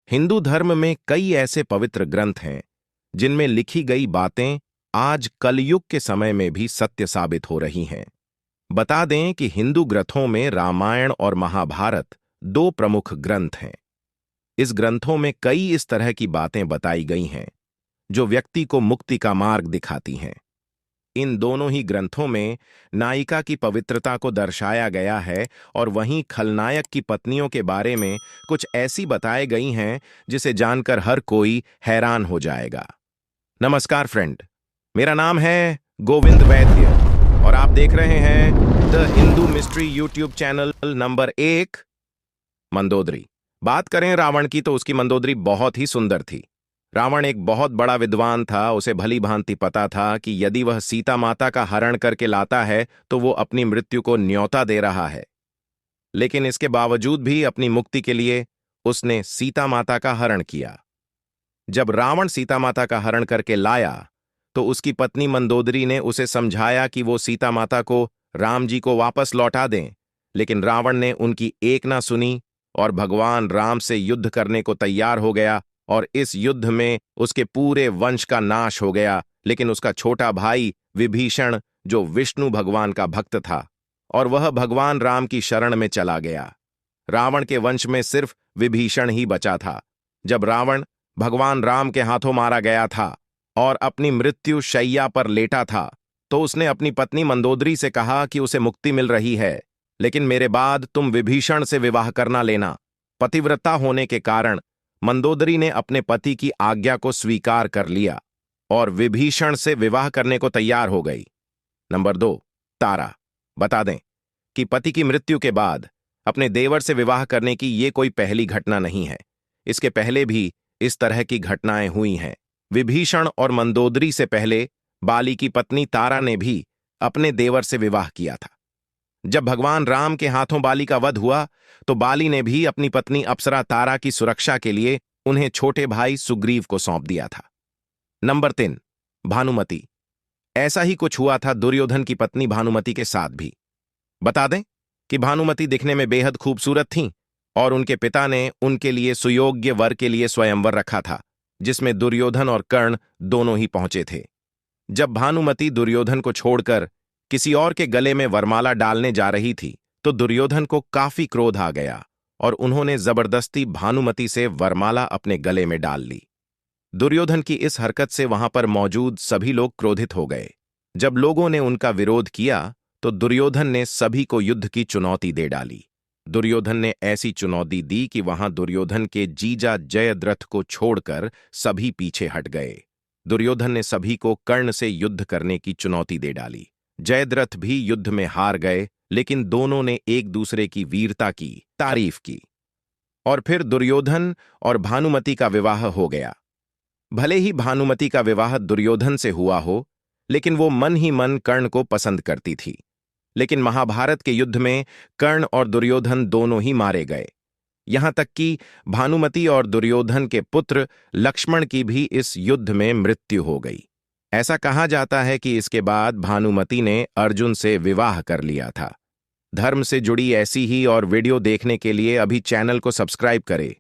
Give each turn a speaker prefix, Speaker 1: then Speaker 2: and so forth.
Speaker 1: हिंदू धर्म में कई ऐसे पवित्र ग्रंथ हैं जिनमें लिखी गई बातें आज कलयुग के समय में भी सत्य साबित हो रही हैं। बता दें कि हिंदू ग्रंथों में रामायण और महाभारत दो प्रमुख ग्रंथ हैं। इस ग्रंथों में कई इस तरह की बातें बताई गई हैं जो व्यक्ति को मुक्ति का मार्ग दिखाती हैं। इन दोनों ही ग्रंथों में नायिका की पवित्रता को दर्शाया गया है और वहीं खलनायक की पत्नियों के बारे में कुछ ऐसी बताई गई हैं जिसे जानकर हर कोई हैरान हो जाएगा। नमस्कार फ्रेंड, मेरा नाम है गोविंद वैद्य और आप देख रहे हैं the Hindu mystery YouTube channel number 1। Mandodari. बात करें रावण की तो उसकी मंदोदरी बहुत ही सुंदर थी। रावण एक बहुत बड़ा विद्वान था। उसे भली भांति पता था कि यदि वह सीता माता का हरण करके लाता है तो वो अपनी मृत्यु को न्योता दे रहा है, लेकिन इसके बावजूद भी अपनी मुक्ति के लिए उसने सीता माता का हरण किया। जब रावण सीता माता का हरण करके लाया तो उसकी पत्नी मंदोदरी ने उसे समझाया कि वो सीता माता को राम जी को वापस लौटा दें, लेकिन रावण ने उनकी एक ना सुनी और भगवान राम से युद्ध करने को तैयार हो गया और इस युद्ध में उसके पूरे वंश का नाश हो गया। लेकिन उसका छोटा भाई विभीषण, जो विष्णु भगवान का भक्त था, और वह भगवान राम की शरण में चला गया। रावण के वंश में सिर्फ विभीषण ही बचा था। जब रावण भगवान राम के हाथों मारा गया था और अपनी मृत्यु शैया पर लेटा था तो उसने अपनी पत्नी मंदोदरी से कहा कि उसे मुक्ति मिल रही है, लेकिन मेरे बाद तुम विभीषण से विवाह करना लेना। पतिव्रता होने के कारण मंदोदरी ने अपने पति की आज्ञा को स्वीकार कर लिया और विभीषण से विवाह करने को तैयार हो गई। नंबर 2, तारा। बता दें कि पति की मृत्यु के बाद अपने देवर से विवाह करने की ये कोई पहली घटना नहीं है। इसके पहले भी इस तरह की घटनाएं हुई हैं। विभीषण और मंदोदरी से पहले बाली की पत्नी तारा ने भी अपने देवर से विवाह किया था। जब भगवान राम के हाथों बाली का वध हुआ तो बाली ने भी अपनी पत्नी अप्सरा तारा की सुरक्षा के लिए उन्हें छोटे भाई सुग्रीव को सौंप दिया था। नंबर 3, भानुमति। ऐसा ही कुछ हुआ था दुर्योधन की पत्नी भानुमति के साथ भी। बता दें कि भानुमति दिखने में बेहद खूबसूरत थीं और उनके पिता ने उनके लिए सुयोग्य वर के लिए स्वयंवर रखा था, जिसमें दुर्योधन और कर्ण दोनों ही पहुंचे थे। जब भानुमति दुर्योधन को छोड़कर किसी और के गले में वरमाला डालने जा रही थी तो दुर्योधन को काफी क्रोध आ गया और उन्होंने जबरदस्ती भानुमति से वरमाला अपने गले में डाल ली। दुर्योधन की इस हरकत से वहां पर मौजूद सभी लोग क्रोधित हो गए। जब लोगों ने उनका विरोध किया तो दुर्योधन ने सभी को युद्ध की चुनौती दे डाली। दुर्योधन ने ऐसी चुनौती दी कि वहां दुर्योधन के जीजा जयद्रथ को छोड़कर सभी पीछे हट गए। दुर्योधन ने सभी को कर्ण से युद्ध करने की चुनौती दे डाली। जयद्रथ भी युद्ध में हार गए, लेकिन दोनों ने एक दूसरे की वीरता की तारीफ की और फिर दुर्योधन और भानुमति का विवाह हो गया। भले ही भानुमति का विवाह दुर्योधन से हुआ हो, लेकिन वो मन ही मन कर्ण को पसंद करती थी। लेकिन महाभारत के युद्ध में कर्ण और दुर्योधन दोनों ही मारे गए। यहां तक कि भानुमति और दुर्योधन के पुत्र लक्ष्मण की भी इस युद्ध में मृत्यु हो गई। ऐसा कहा जाता है कि इसके बाद भानुमति ने अर्जुन से विवाह कर लिया था। धर्म से जुड़ी ऐसी ही और वीडियो देखने के लिए अभी चैनल को सब्सक्राइब करें।